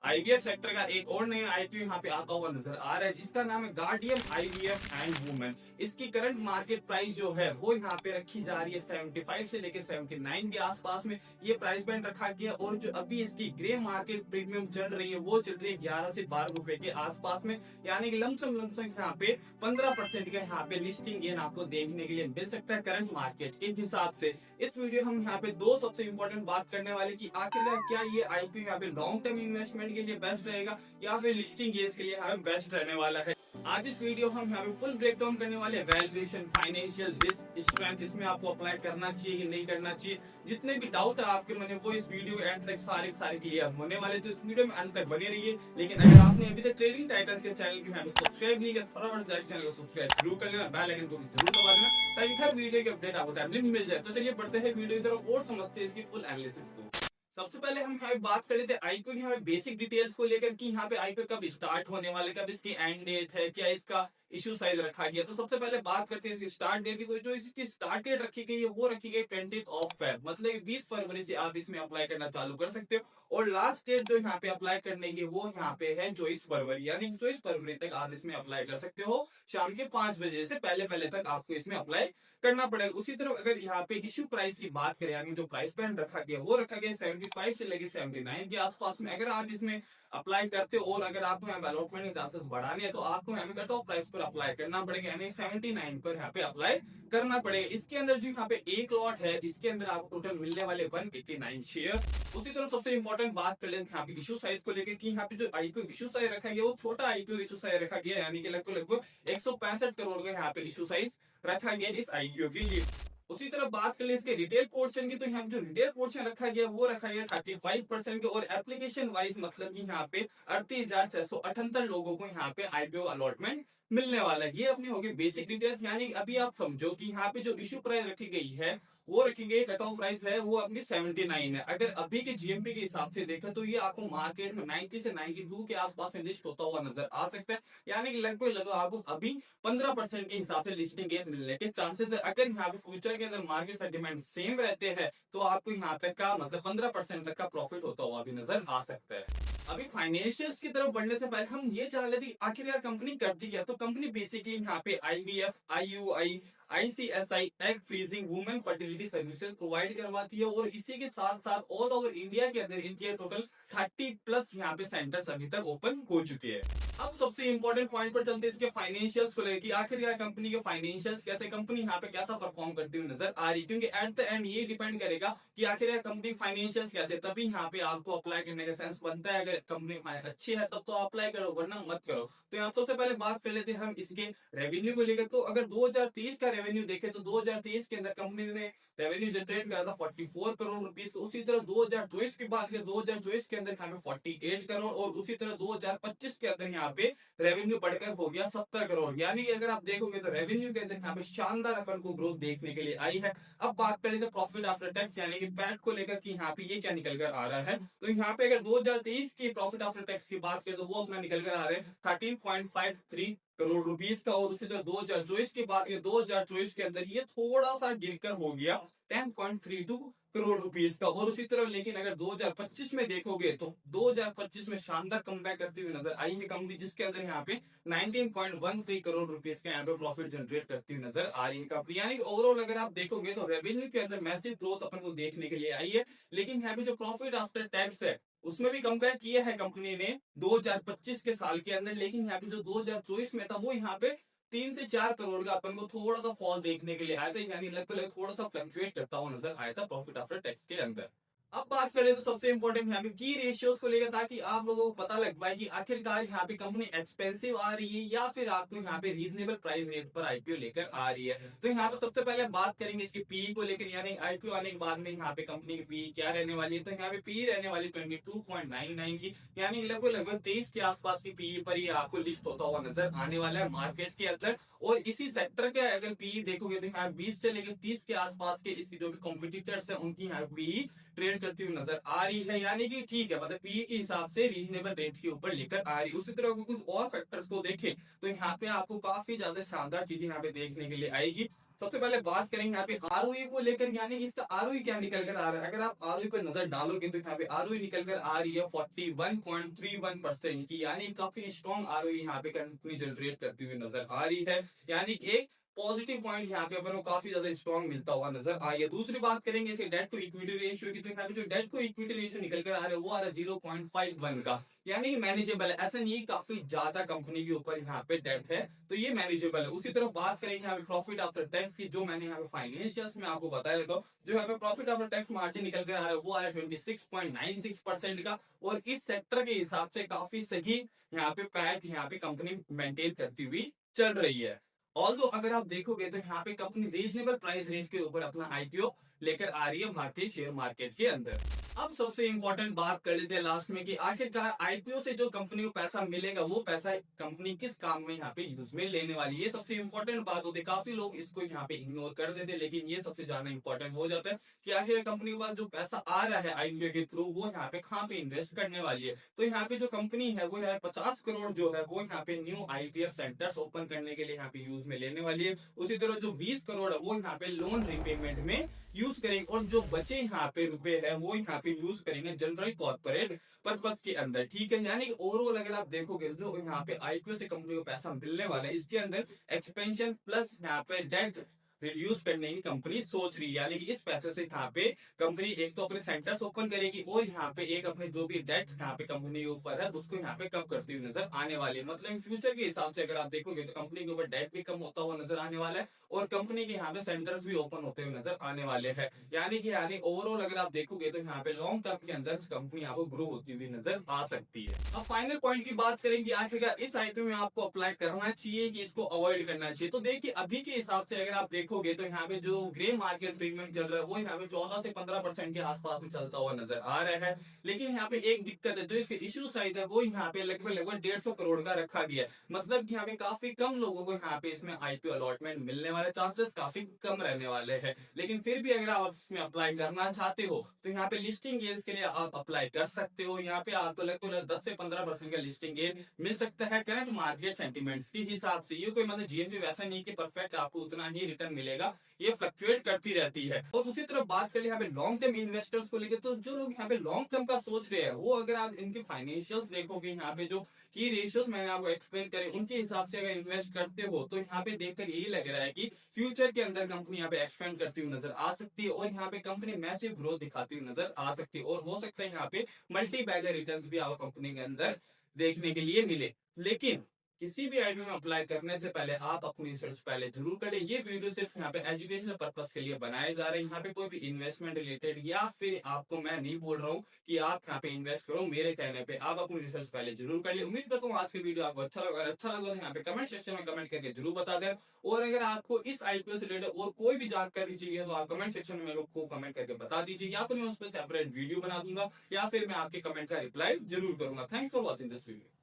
IVF sector का एक और नया आईपीओ यहाँ पे आता हुआ नजर आ रहा है, जिसका नाम है गार्डियन आईवीएफ एंड वुमेन। इसकी करंट मार्केट प्राइस जो है वो यहाँ पे रखी जा रही है 75 से लेकर 79 के आसपास में ये प्राइस बैंड रखा गया। और जो अभी इसकी ग्रे मार्केट प्रीमियम चल रही है वो चल रही है 11 से 12 रुपए के आसपास में, यानी कि लमसम यहाँ पे 15% का यहाँ पे लिस्टिंग गेन आपको देखने के लिए मिल सकता है करंट मार्केट के हिसाब से। इस वीडियो हम यहाँ पे दो सबसे इम्पोर्टेंट बात करने वाले की आखिरकार क्या ये आईपीओ यहाँ पे लॉन्ग टर्म इन्वेस्टमेंट के लिए बेस्ट रहेगा या फिर लिस्टिंग गेन्स के लिए यहाँ पे बेस्ट रहने वाला है। आज इस वीडियो हम यहाँ पे फुल ब्रेक डाउन करने वाले हैं, वैल्यूएशन, फाइनेंशियल रिस्क, स्ट्रेंथ, इसमें आपको अप्लाई करना चाहिए कि नहीं करना चाहिए। जितने भी डाउट है आपके मन में वो इस वीडियो एंड तक सारे क्लियर होने वाले, तो इस वीडियो में अंत तक बने रहिए। लेकिन अगर आपने अभी तक ट्रेडिंग टाइटल्स के चैनल को यहाँ पे सब्सक्राइब नहीं किया, फटाफट जाकर चैनल को सब्सक्राइब जरूर कर लेना, बेल आइकन को जरूर दबा देना ताकि हर वीडियो की अपडेट आपको टाइमली मिल जाए। तो चलिए बढ़ते हैं वीडियो की तरफ और समझते हैं इसकी फुल एनालिसिस को। सबसे पहले हम यहाँ पे बात कर लेते हैं आईपीओ की यहाँ पे बेसिक डिटेल्स को लेकर कि यहाँ पे आईपीओ कब स्टार्ट होने वाले, कब इसकी एंड डेट है, क्या इसका इशू साइज रखा गया। तो सबसे पहले बात करते हैं इसकी स्टार्ट डेट की। जो इसकी स्टार्ट डेट रखी गई है वो रखी गई 20 फेब, मतलब 20 फरवरी से आप इसमें अप्लाई करना चालू कर सकते हो। और लास्ट डेट जो यहाँ पे अप्लाई करने की वो यहाँ पे है 24 फरवरी, यानी 24 फरवरी तक आप इसमें अप्लाई कर सकते हो। शाम के 5 बजे से पहले तक आपको इसमें अप्लाई करना पड़ेगा। उसी तरह अगर यहाँ पे इश्यू प्राइस की बात करें, यानी जो प्राइस बैंड रखा गया वो रखा गया 75 से लेकर 79 के आसपास में। अगर आप इसमें अप्लाई करते हो और अगर आपको यहाँ अलॉटमेंट के चांसेस बढ़ाने हैं तो आपको यहाँ पे कट ऑफ प्राइस पर अप्लाई करना पड़ेगा, यानी 79 पर यहाँ पे अप्लाई करना पड़ेगा। इसके अंदर जो यहाँ पे एक लॉट है, इसके अंदर आपको टोटल मिलने वाले 189 शेयर। उसी तरह सबसे इंपॉर्टेंट बात कर लेते हैं यहाँ पे इशू साइज को लेकर कि यहाँ पे जो आईपीओ इशू साइज रखा गया वो छोटा आईपीओ इशू साइज रखा गया, यानी कि लगभग 165 करोड़ का यहाँ पे इशू साइज रखा गया इस आईपीओ के लिए। उसी तरह बात कर ले इसके रिटेल पोर्शन की, तो यहाँ जो रिटेल पोर्शन रखा गया वो रखा गया 35% के। और एप्लीकेशन वाइज मतलब कि यहाँ पे 38,678 लोगों को यहाँ पे आईपीओ अलॉटमेंट मिलने वाला है। ये अपनी होगी बेसिक डिटेल्स, यानी अभी आप समझो कि यहाँ पे जो इश्यू प्राइस रखी गई है वो रखी गई, कट ऑफ प्राइस है वो अपनी 79 है। अगर अभी के जीएमपी के हिसाब से देखें तो ये आपको मार्केट में 90 से 92 के आसपास में लिस्ट होता हुआ नजर आ सकता है, यानी कि लगभग आपको अभी 15% के हिसाब से लिस्टिंग गेन मिलने के चांसेस है। अगर यहाँ पे फ्यूचर के अंदर मार्केट सेंटिमेंट सेम रहते हैं तो आपको यहाँ तक का मतलब 15% तक का प्रॉफिट होता हुआ भी नजर आ सकता है। अभी फाइनेंशियल्स की तरफ बढ़ने से पहले हम ये जान लेते आखिर यार कंपनी करती क्या। तो कंपनी बेसिकली यहाँ पे IVF, IUI, ICSI, egg freezing, women fertility services provide करवाती है। और इसी के साथ साथ ऑल ओवर इंडिया के अंदर इनके टोटल 30+ यहाँ पे सेंटर्स अभी तक ओपन हो चुके हैं। अब सबसे इंपॉर्टेंट पॉइंट पर चलते हैं इसके फाइनेंशियल्स को लेकर, आखिर यार कंपनी के फाइनेंशियल्स कैसे, कंपनी यहाँ पे कैसा परफॉर्म करती हुई नजर आ रही है। क्योंकि एट द एंड ये डिपेंड करेगा कि आखिर यार कंपनी फाइनेंशियल्स कैसे, तभी यहाँ पे आपको अप्लाई करने का सेंस बनता है। अगर कंपनी अच्छी है तब तो अप्लाई करो, वरना मत करो। तो यहाँ सबसे पहले बात कर लेते हैं हम इसके रेवेन्यू को लेकर। तो अगर 2023 का रेवेन्यू देखें तो 2023 के अंदर कंपनी ने रेवेन्यू जनरेट किया था 44 करोड़ रुपीस। उसी तरह 2024 की बात करें, 2024 के अंदर यहाँ पे 48 करोड़। और उसी तरह 2025 के अंदर यहाँ पे रेवेन्यू बढ़कर हो गया 70 करोड़। यानी कि अगर आप देखोगे तो रेवेन्यू के अंदर यहाँ पे शानदार अपन को ग्रोथ देखने के लिए आई है। अब बात करें तो प्रॉफिट आफ्टर टैक्स यानी कि पैट को लेकर कि यहाँ पे ये क्या निकल कर आ रहा है। तो यहाँ पे अगर 2023 की प्रॉफिट आफ्टर टैक्स की बात करें तो वो अपना निकल कर आ रहा है 13.53 करोड़ रुपीस का। और उसी तरह 2024 की बात करें, 2024 के अंदर ये थोड़ा सा गिरकर हो गया 10.32 करोड़ रुपीस का। और उसी तरह लेकिन अगर 2025 में देखोगे तो 2025 में शानदार कमबैक करती हुई नजर आई है कंपनी, जिसके अंदर यहाँ पे 19.13 करोड़ रुपीस का यहाँ पे प्रॉफिट जनरेट करती हुई नजर आ रही है कंपनी। यानी ओवरऑल अगर आप देखोगे तो रेवेन्यू के अंदर मैसिव ग्रोथ अपन को देखने के लिए आई है। लेकिन यहाँ पे जो प्रॉफिट आफ्टर टैक्स है उसमें भी कंपेयर किया है कंपनी ने 2025 के साल के अंदर। लेकिन यहाँ पे जो 2024 में था वो यहाँ पे 3 से 4 करोड़ का अपन को थोड़ा सा फॉल देखने के लिए आया था, यानी लगभग थोड़ा सा फ्लक्चुएट करता हुआ नजर आया था प्रॉफिट आफ्टर टैक्स के अंदर। अब बात करें तो सबसे इंपॉर्टेंट यहाँ पे की रेशियोज को लेकर, ताकि आप लोगों को पता लग पाए कि आखिरकार यहाँ पे कंपनी एक्सपेंसिव आ रही है या फिर आपको यहाँ पे रीजनेबल प्राइस रेट पर आईपीओ लेकर आ रही है। तो यहाँ पे सबसे पहले बात करेंगे इसकी पीई को लेकर, यानी आईपीओ आने के बाद में यहाँ पे कंपनी की पीई क्या रहने वाली है। तो यहाँ पे पीई रहने वाली 22.99 की, यानी लगभग 23 के आसपास की पीई पर ही आपको लिस्ट होता हुआ नजर आने वाला है मार्केट के अंदर। और इसी सेक्टर के अगर पीई देखोगे तो यहाँ 20 से लेकर 30 के आसपास के इसकी जो भी कॉम्पिटिटर्स है उनकी यहाँ पीई ट्रेड करती हुई नजर आ रही है, यानी कि ठीक है, मतलब पीई के हिसाब से रीजनेबल रेट के ऊपर लेकर आ रही है। उसी तरह कुछ और फैक्टर्स को देखें तो यहाँ पे आपको काफी ज्यादा शानदार चीजें यहाँ पे देखने के लिए आएगी। सबसे पहले बात करेंगे यहाँ पे आरओई को लेकर, यानी कि इसका आरओई क्या निकल कर आ रहा है। अगर आप आरओई पर नजर डालोगे तो यहाँ पे आरओई निकल कर आ रही है 41.31% की, यानी काफी स्ट्रॉन्ग आरओई यहाँ पे कंपनी जनरेट करती हुई नजर आ रही है। यानी कि एक पॉजिटिव पॉइंट यहाँ पे अपन को काफी ज्यादा स्ट्रॉन्ग मिलता हुआ नजर आ रही है। दूसरी बात करेंगे इसे डेट टू इक्विटी रेशियो की, तो यहाँ पे जो डेट टू इक्विटी रेशियो निकल कर आ रहा है वो आ रहा है 0.51 का, यानी मैनेजेबल है। ऐसा नहीं काफी ज्यादा कंपनी के ऊपर यहाँ पे डेट है, तो ये मैनेजेबल है। उसी तरह बात करेंगे यहाँ पे प्रॉफिट आफ्टर टैक्स की, जो मैंने यहाँ पे फाइनेंशियल्स में आपको बताया देता हूँ। जो यहाँ पे प्रॉफिट आफ्टर टैक्स मार्जिन निकल कर आ रहा है वो आ रहा है 26.96% का, और इस सेक्टर के हिसाब से काफी सही यहाँ पे पैट यहाँ पे कंपनी मेंटेन करती हुई चल रही है। ऑल्दो अगर आप देखोगे तो यहाँ पे कंपनी रीजनेबल प्राइस रेंज के ऊपर अपना आईपीओ लेकर आ रही है भारतीय शेयर मार्केट के अंदर। अब सबसे इंपॉर्टेंट बात कर लेते हैं लास्ट में कि आखिरकार आईपीओ से जो कंपनी को पैसा मिलेगा वो पैसा कंपनी किस काम में यहाँ पे यूज में लेने वाली है, ये सबसे इंपॉर्टेंट बात होती है। काफी लोग इसको यहाँ पे इग्नोर कर देते हैं, लेकिन ये सबसे ज्यादा इंपॉर्टेंट हो जाता है कि आखिर कंपनी के पास जो पैसा आ रहा है आईपीओ के थ्रू वो यहाँ पे कहाँ पे इन्वेस्ट करने वाली है। तो यहाँ पे जो कंपनी है वो यहाँ 50 करोड़ जो है वो यहाँ पे न्यू आईपीएफ सेंटर्स ओपन करने के लिए यहाँ पे यूज में लेने वाली है। उसी तरह जो 20 करोड़ है वो यहाँ पे लोन रिपेमेंट में यूज करेंगे, और जो बचे यहाँ पे रुपए है वो यहाँ पे यूज करेंगे जनरल कॉर्पोरेट पर्पस के अंदर। ठीक है, यानी कि ओवरऑल अगर आप देखोगे जो यहाँ पे आईपीओ से कंपनी को पैसा मिलने वाला है इसके अंदर एक्सपेंशन प्लस यहाँ पे डेट रिड्यूस करने की कंपनी सोच रही है। यानी कि इस पैसे से यहाँ पे कंपनी एक तो अपने सेंटर्स ओपन करेगी और यहाँ पे एक अपने जो भी डेट यहाँ पे कंपनी के ऊपर है उसको यहाँ पे कम करती हुई नजर आने वाली है। मतलब फ्यूचर के हिसाब से अगर आप देखोगे तो कंपनी के ऊपर डेट भी कम होता हुआ नजर आने वाला है और कंपनी के यहाँ पे सेंटर्स भी ओपन होते हुए नजर आने वाले हैं। यानी ओवरऑल अगर आप देखोगे तो यहाँ पे लॉन्ग टर्म के अंदर कंपनी आपको ग्रो होती हुई नजर आ सकती है। अब फाइनल पॉइंट की बात करेंगे आखिरकार इस आईपीओ में आपको अप्लाई करना चाहिए कि इसको अवॉइड करना चाहिए। तो देखिए अभी के हिसाब से अगर आप देखोगे तो यहाँ पे जो ग्रे मार्केट प्रीमियम चल रहा है वो यहाँ पे 14 से 15% के आसपास में चलता हुआ नजर आ रहा है। लेकिन यहाँ पे एक दिक्कत है, जो इसके इश्यू साइज है वो यहाँ पे लगभग 150 करोड़ का रखा गया है। मतलब कि यहाँ पे काफी कम लोगों को यहाँ पे इसमें आईपीओ अलॉटमेंट मिलने वाले चांसेस काफी कम रहने वाले हैं। लेकिन फिर भी अगर आप इसमें अप्लाई करना चाहते हो तो यहाँ पे लिस्टिंग गेन्स के लिए आप अप्लाई कर सकते हो। यहाँ पे आपको लगभग 10 से 15% का लिस्टिंग गेन मिल सकता है करंट मार्केट सेंटीमेंट्स के हिसाब से। ये कोई मतलब जीएनपी वैसा नहीं कि परफेक्ट आपको उतना ही रिटर्न मिलेगा, ये फ्लक्चुएट करती रहती है। और उसी तरह बात कर ले यहाँ पे लॉन्ग टर्म इन्वेस्टर्स को लेकर, तो जो लोग यहाँ पे लॉन्ग टर्म का सोच रहे हैं वो अगर आप इनके फाइनेंशियल्स देखोगे यहाँ पे जो की रेशियोज मैंने आपको एक्सप्लेन करे उनके हिसाब से अगर इन्वेस्ट करते हो तो यहाँ पे देखकर यही लग रहा है कि फ्यूचर के अंदर कंपनी यहाँ पे एक्सपेंड करती हुई नजर आ सकती है और यहाँ पे कंपनी मैसिव ग्रोथ दिखाती हुई नजर आ सकती है और हो सकता है यहाँ पे मल्टी बैगर रिटर्न्स भी आपको कंपनी के अंदर देखने के लिए मिले। लेकिन किसी भी आईपीओ में अप्लाई करने से पहले आप अपनी रिसर्च पहले जरूर करें। ये वीडियो सिर्फ यहाँ पे एजुकेशनल पर्पस के लिए बनाए जा रहे हैं। यहाँ पे कोई भी इन्वेस्टमेंट रिलेटेड या फिर आपको मैं नहीं बोल रहा हूँ कि आप यहाँ पे इन्वेस्ट करो, मेरे कहने पे आप अपनी रिसर्च पहले जरूर कर ले। उम्मीद करता हूँ आज की वीडियो आपको अच्छा लगा। अगर अच्छा लगा तो यहाँ पे कमेंट सेक्शन में कमेंट करके जरूर बता दें। और अगर आपको इस आईपीओ से रिलेटेड और कोई भी जानकारी चाहिए तो आप कमेंट सेक्शन में मेरे को कमेंट करके बता दीजिए, या तो मैं उस पर सेपरेट वीडियो बना दूंगा या फिर मैं आपके कमेंट का रिप्लाई जरूर करूंगा। Thanks for watching this video.